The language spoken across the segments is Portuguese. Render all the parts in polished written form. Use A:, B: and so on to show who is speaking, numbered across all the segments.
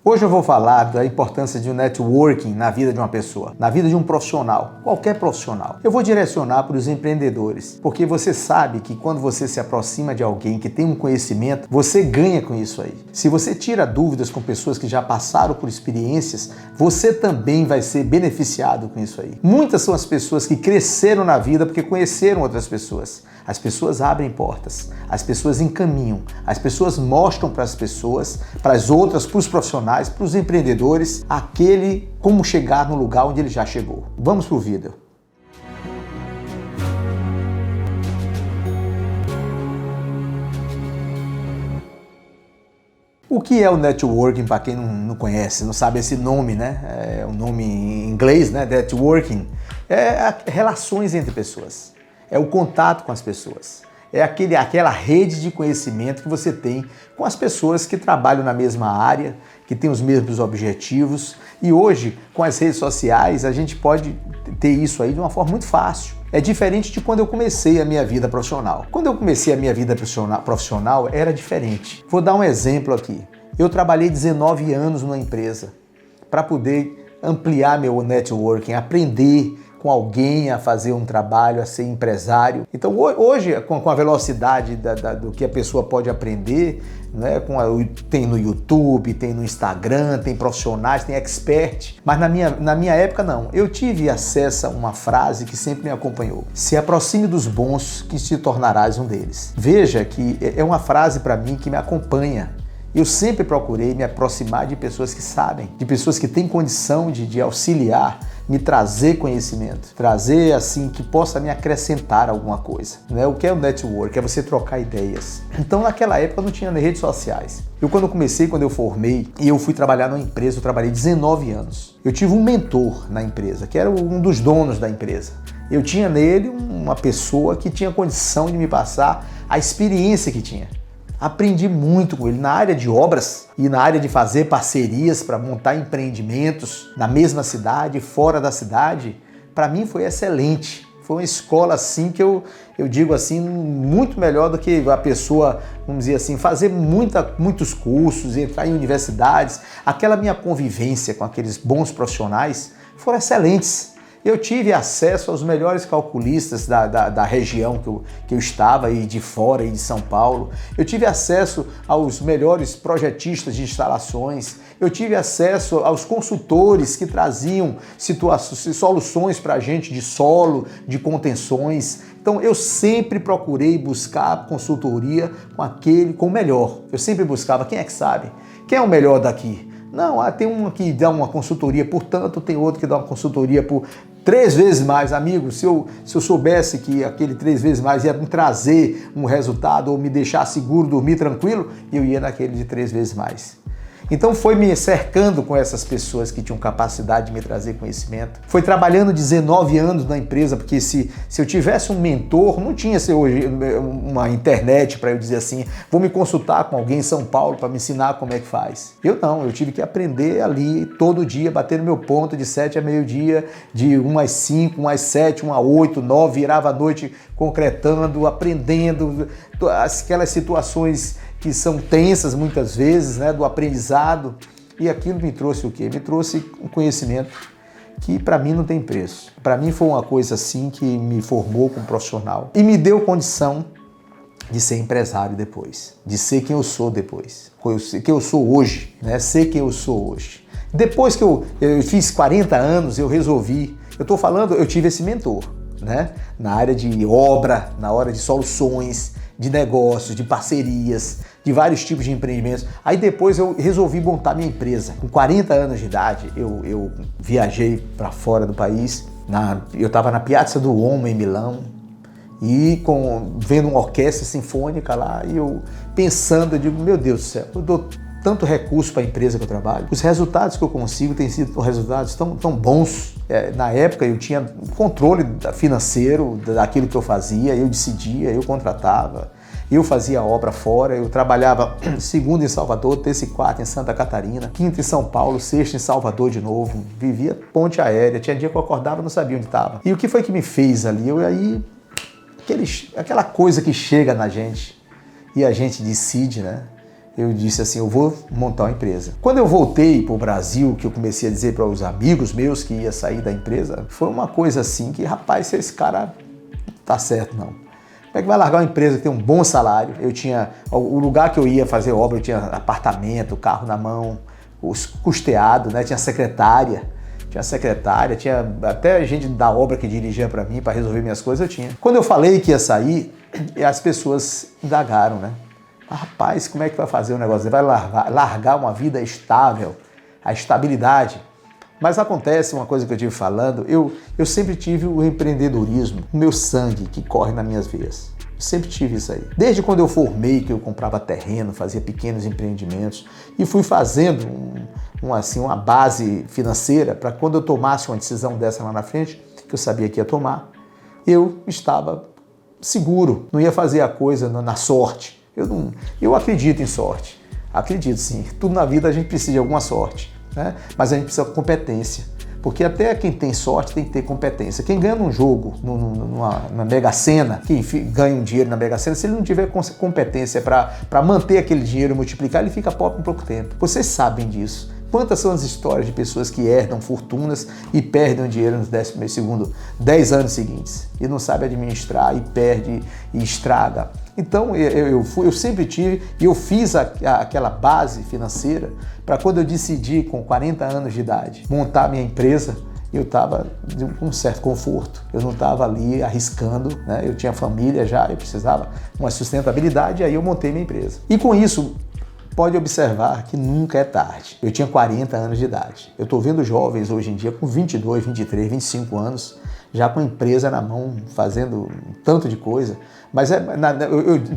A: Hoje eu vou falar da importância de um networking na vida de uma pessoa, na vida de um profissional, qualquer profissional. Eu vou direcionar para os empreendedores, porque você sabe que quando você se aproxima de alguém que tem um conhecimento, você ganha com isso aí. Se você tira dúvidas com pessoas que já passaram por experiências, você também vai ser beneficiado com isso aí. Muitas são as pessoas que cresceram na vida porque conheceram outras pessoas. As pessoas abrem portas, as pessoas encaminham, as pessoas mostram para as pessoas, para as outras, para os profissionais, para os empreendedores, como chegar no lugar onde ele já chegou. Vamos pro vídeo. O que é o networking, para quem não conhece, não sabe esse nome, né? É um nome em inglês, né? Networking. É relações entre pessoas. É o contato com as pessoas. É aquela rede de conhecimento que você tem com as pessoas que trabalham na mesma área, que têm os mesmos objetivos. E hoje, com as redes sociais, a gente pode ter isso aí de uma forma muito fácil. É diferente de quando eu comecei a minha vida profissional. Quando eu comecei a minha vida profissional, era diferente. Vou dar um exemplo aqui. Eu trabalhei 19 anos numa empresa para poder ampliar meu networking, aprender com alguém a fazer um trabalho, a ser empresário. Então hoje, com a velocidade do que a pessoa pode aprender, né, tem no YouTube, tem no Instagram, tem profissionais, tem expert, mas na minha época não. Eu tive acesso a uma frase que sempre me acompanhou: se aproxime dos bons que se tornarás um deles. Veja que é uma frase para mim que me acompanha. Eu sempre procurei me aproximar de pessoas que sabem, de pessoas que têm condição de auxiliar, me trazer conhecimento, trazer assim que possa me acrescentar alguma coisa. Né? O que é o network? É você trocar ideias. Então naquela época não tinha nem redes sociais. Quando eu formei e eu fui trabalhar numa empresa, eu trabalhei 19 anos. Eu tive um mentor na empresa, que era um dos donos da empresa. Eu tinha nele uma pessoa que tinha condição de me passar a experiência que tinha. Aprendi muito com ele na área de obras e na área de fazer parcerias para montar empreendimentos na mesma cidade, fora da cidade. Para mim foi excelente. Foi uma escola assim que eu digo assim, muito melhor do que a pessoa, vamos dizer assim, fazer muitos cursos, entrar em universidades. Aquela minha convivência com aqueles bons profissionais foram excelentes. Eu tive acesso aos melhores calculistas da região que eu estava, e de fora, e de São Paulo. Eu tive acesso aos melhores projetistas de instalações. Eu tive acesso aos consultores que traziam soluções para a gente de solo, de contenções. Então eu sempre procurei buscar consultoria com o melhor. Eu sempre buscava quem é que sabe, quem é o melhor daqui. Não, tem um que dá uma consultoria por tanto, tem outro que dá uma consultoria por 3 vezes mais. Amigo, se eu soubesse que aquele 3 vezes mais ia me trazer um resultado ou me deixar seguro, dormir tranquilo, eu ia naquele de 3 vezes mais. Então foi me cercando com essas pessoas que tinham capacidade de me trazer conhecimento. Foi trabalhando 19 anos na empresa, porque se eu tivesse um mentor, não tinha hoje uma internet para eu dizer assim, vou me consultar com alguém em São Paulo para me ensinar como é que faz. Eu tive que aprender ali todo dia, bater no meu ponto de 7 a meio-dia, de 1 às 5, 1 às 7, 1 às 8, 9, virava a noite concretando, aprendendo aquelas situações que são tensas muitas vezes, né, do aprendizado, e aquilo me trouxe o quê? Me trouxe um conhecimento que para mim não tem preço. Para mim foi uma coisa assim que me formou como profissional e me deu condição de ser empresário depois, de ser quem eu sou depois, quem eu sou hoje, né, ser quem eu sou hoje. Depois que eu fiz 40 anos, eu resolvi, eu tive esse mentor, né, na área de obra, na hora de soluções, de negócios, de parcerias, de vários tipos de empreendimentos. Aí depois eu resolvi montar minha empresa. Com 40 anos de idade, eu viajei para fora do país. Eu estava na Piazza Duomo, em Milão, e vendo uma orquestra sinfônica lá, e eu pensando, eu digo, meu Deus do céu, eu dou tanto recurso para a empresa que eu trabalho. Os resultados que eu consigo têm sido resultados tão bons. Na época eu tinha controle financeiro daquilo que eu fazia, eu decidia, eu contratava, eu fazia obra fora, eu trabalhava segunda em Salvador, terça e quarta em Santa Catarina, quinta em São Paulo, sexta em Salvador de novo, vivia ponte aérea, tinha dia que eu acordava e não sabia onde estava. E o que foi que me fez ali? Aquela coisa que chega na gente e a gente decide, né? eu disse assim, eu vou montar uma empresa. Quando eu voltei para o Brasil, que eu comecei a dizer para os amigos meus que ia sair da empresa, foi uma coisa assim que, rapaz, esse cara não tá certo não. Como é que vai largar uma empresa que tem um bom salário? Eu tinha, o lugar que eu ia fazer obra, eu tinha apartamento, carro na mão, custeado, né? Tinha secretária, tinha até gente da obra que dirigia para mim, para resolver minhas coisas, eu tinha. Quando eu falei que ia sair, as pessoas indagaram, né? Rapaz, como é que vai fazer o negócio? Você vai largar uma vida estável, a estabilidade. Mas acontece uma coisa que eu estive falando, eu sempre tive o empreendedorismo, o meu sangue que corre nas minhas veias. Eu sempre tive isso aí. Desde quando eu formei, que eu comprava terreno, fazia pequenos empreendimentos e fui fazendo uma base financeira para quando eu tomasse uma decisão dessa lá na frente, que eu sabia que ia tomar, eu estava seguro, não ia fazer a coisa na sorte. Eu acredito em sorte, acredito sim. Tudo na vida a gente precisa de alguma sorte, né? Mas a gente precisa de competência, porque até quem tem sorte tem que ter competência. Quem ganha num jogo, numa Mega Sena, quem ganha um dinheiro na Mega Sena, se ele não tiver competência para manter aquele dinheiro e multiplicar, ele fica pobre em pouco tempo. Vocês sabem disso. Quantas são as histórias de pessoas que herdam fortunas e perdem o dinheiro nos 10 anos seguintes e não sabe administrar e perde e estraga? Então eu sempre tive e eu fiz aquela base financeira para quando eu decidi com 40 anos de idade montar minha empresa, eu estava com um certo conforto, eu não estava ali arriscando, né? Eu tinha família já, eu precisava uma sustentabilidade, aí eu montei minha empresa. E com isso, pode observar que nunca é tarde. Eu tinha 40 anos de idade. Eu estou vendo jovens hoje em dia com 22, 23, 25 anos, já com empresa na mão, fazendo um tanto de coisa. Mas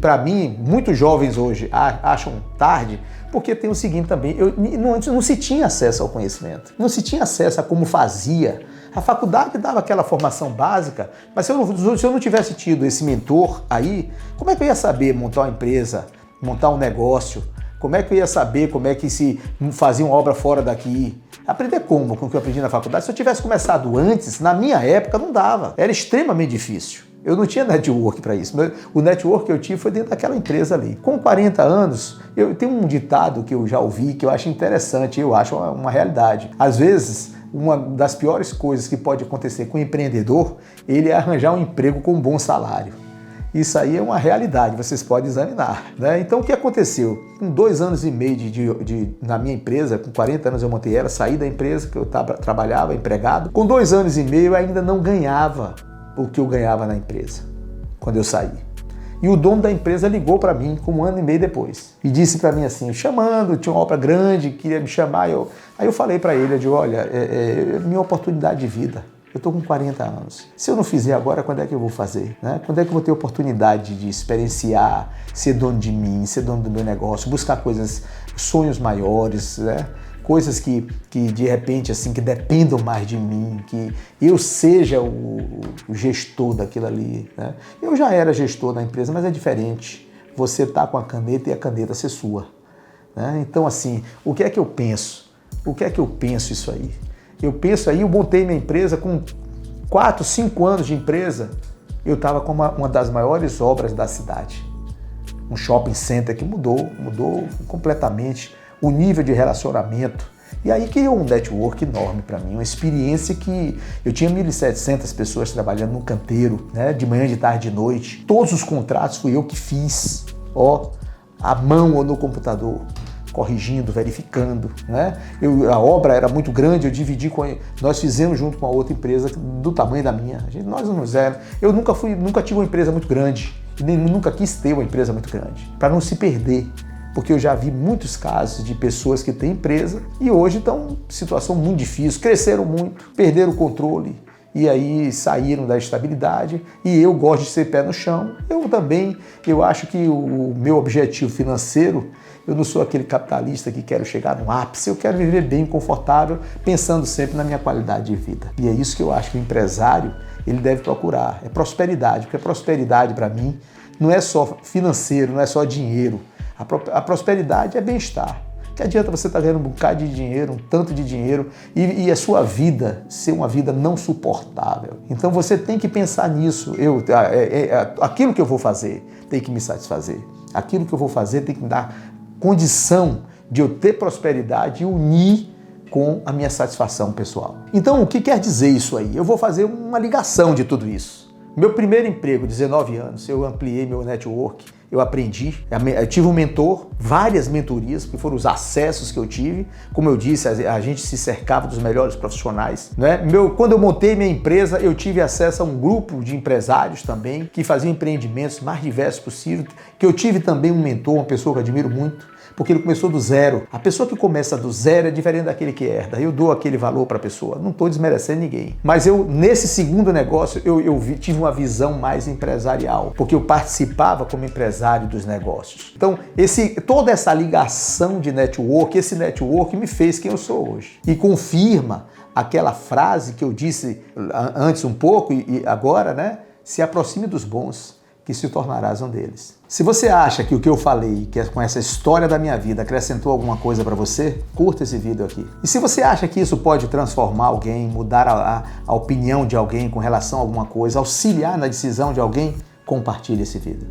A: para mim, muitos jovens hoje acham tarde, porque tem o seguinte também, não se tinha acesso ao conhecimento, não se tinha acesso a como fazia. A faculdade dava aquela formação básica, mas se eu não tivesse tido esse mentor aí, como é que eu ia saber montar uma empresa, montar um negócio? Como é que eu ia saber como é que se fazia uma obra fora daqui? Aprender como? Com o que eu aprendi na faculdade? Se eu tivesse começado antes, na minha época, não dava. Era extremamente difícil. Eu não tinha network para isso. O network que eu tive foi dentro daquela empresa ali. Com 40 anos, eu tenho um ditado que eu já ouvi, que eu acho interessante, eu acho uma realidade. Às vezes, uma das piores coisas que pode acontecer com o empreendedor, ele é arranjar um emprego com um bom salário. Isso aí é uma realidade, vocês podem examinar, né? Então o que aconteceu? Com 2 anos e meio na minha empresa, com 40 anos eu montei ela, saí da empresa que eu trabalhava, empregado. Com 2 anos e meio eu ainda não ganhava o que eu ganhava na empresa, quando eu saí. E o dono da empresa ligou para mim com 1 ano e meio depois e disse para mim assim, chamando, tinha uma obra grande, queria me chamar. Aí eu falei para ele, eu digo, olha, é minha oportunidade de vida. Eu estou com 40 anos. Se eu não fizer agora, quando é que eu vou fazer? Né? Quando é que eu vou ter oportunidade de experienciar, ser dono de mim, ser dono do meu negócio, buscar coisas, sonhos maiores, né? Coisas que de repente assim que dependam mais de mim, que eu seja o gestor daquilo ali. Né? Eu já era gestor da empresa, mas é diferente. Você tá com a caneta e a caneta ser sua. Né? Então assim, o que é que eu penso? O que é que eu penso isso aí? Eu penso aí, eu montei minha empresa com 4, 5 anos de empresa, eu estava com uma das maiores obras da cidade. Um shopping center que mudou completamente o nível de relacionamento. E aí criou um network enorme para mim, uma experiência que eu tinha 1.700 pessoas trabalhando no canteiro, né, de manhã, de tarde, de noite. Todos os contratos fui eu que fiz, à mão ou no computador. Corrigindo, verificando, né? A obra era muito grande, nós fizemos junto com a outra empresa do tamanho da minha. Eu nunca tive uma empresa muito grande, e nem nunca quis ter uma empresa muito grande, para não se perder, porque eu já vi muitos casos de pessoas que têm empresa e hoje estão em situação muito difícil, cresceram muito, perderam o controle e aí saíram da estabilidade. E eu gosto de ser pé no chão. Eu acho que o meu objetivo financeiro, eu não sou aquele capitalista que quero chegar no ápice, eu quero viver bem, confortável, pensando sempre na minha qualidade de vida. E é isso que eu acho que o empresário ele deve procurar, é prosperidade, porque a prosperidade para mim não é só financeiro, não é só dinheiro. A prosperidade é bem-estar. Que adianta você estar ganhando um bocado de dinheiro, um tanto de dinheiro, e a sua vida ser uma vida não suportável. Então você tem que pensar nisso. Aquilo que eu vou fazer tem que me satisfazer. Aquilo que eu vou fazer tem que me dar condição de eu ter prosperidade e unir com a minha satisfação pessoal. Então, o que quer dizer isso aí? Eu vou fazer uma ligação de tudo isso. Meu primeiro emprego, 19 anos, eu ampliei meu network, eu aprendi, eu tive um mentor, várias mentorias, que foram os acessos que eu tive. Como eu disse, a gente se cercava dos melhores profissionais, né? Quando eu montei minha empresa, eu tive acesso a um grupo de empresários também, que faziam empreendimentos mais diversos possível, que eu tive também um mentor, uma pessoa que eu admiro muito, porque ele começou do zero. A pessoa que começa do zero é diferente daquele que herda. Eu dou aquele valor para a pessoa. Não estou desmerecendo ninguém. Mas nesse segundo negócio, tive uma visão mais empresarial, porque eu participava como empresário dos negócios. Então, toda essa ligação de network, esse network me fez quem eu sou hoje. E confirma aquela frase que eu disse antes um pouco e agora, né? Se aproxime dos bons, que se tornarás um deles. Se você acha que o que eu falei, que com essa história da minha vida, acrescentou alguma coisa para você, curta esse vídeo aqui. E se você acha que isso pode transformar alguém, mudar a opinião de alguém com relação a alguma coisa, auxiliar na decisão de alguém, compartilhe esse vídeo.